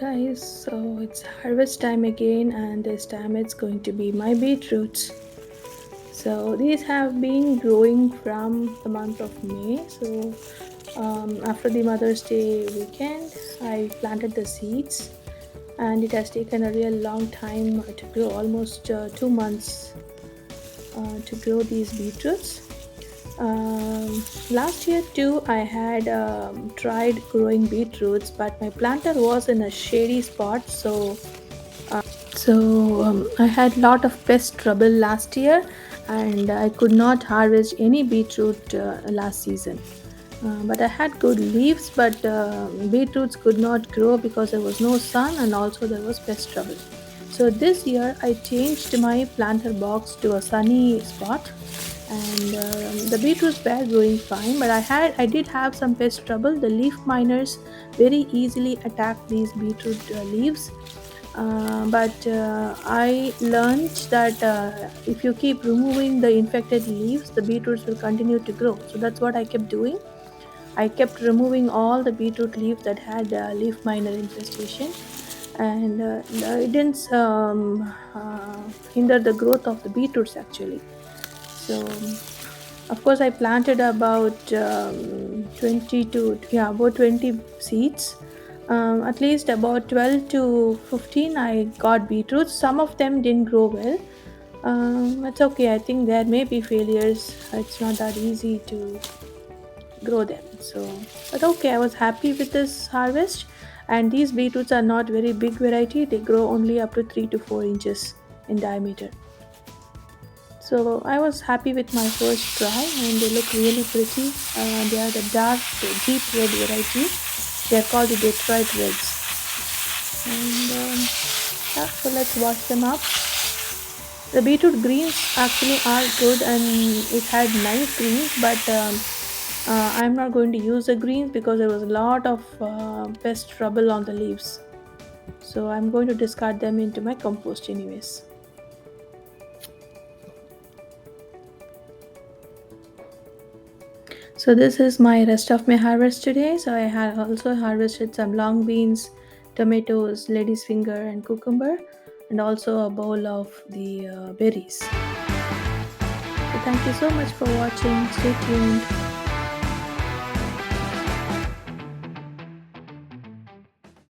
Guys, so it's harvest time again, and this time it's going to be my beetroots. So these have been growing from the month of May. So after the Mother's Day weekend, I planted the seeds, and it has taken a real long time to grow, almost 2 months to grow these beetroots. Last year too, I had tried growing beetroots, but my planter was in a shady spot, so I had lot of pest trouble last year, and I could not harvest any beetroot last season. But I had good leaves, but beetroots could not grow because there was no sun and also there was pest trouble. So this year I changed my planter box to a sunny spot, and the beetroots were growing fine. But I did have some pest trouble. The leaf miners very easily attack these beetroot leaves, but I learned that if you keep removing the infected leaves, the beetroots will continue to grow. So that's what I kept doing. I kept removing all the beetroot leaves that had leaf miner infestation, and it didn't hinder the growth of the beetroots actually. So of course, I planted about 20 to yeah about 20 seeds. At least about 12 to 15 I got beetroots. Some of them didn't grow well. It's okay. I think there may be failures. It's not that easy to grow them. But okay, I was happy with this harvest. And these beetroots are not very big variety. They grow only up to 3 to 4 inches in diameter. So I was happy with my first try, and they look really pretty. They are the dark deep red variety. They are called the Detroit Reds. And yeah, so let's wash them up. The beetroot greens actually are good, and it had nice greens, but I'm not going to use the greens because there was a lot of pest trouble on the leaves. So I'm going to discard them into my compost anyways. So this is my rest of my harvest today. So I had also harvested some long beans, tomatoes, lady's finger, and cucumber, and also a bowl of the berries. So thank you so much for watching. Stay tuned.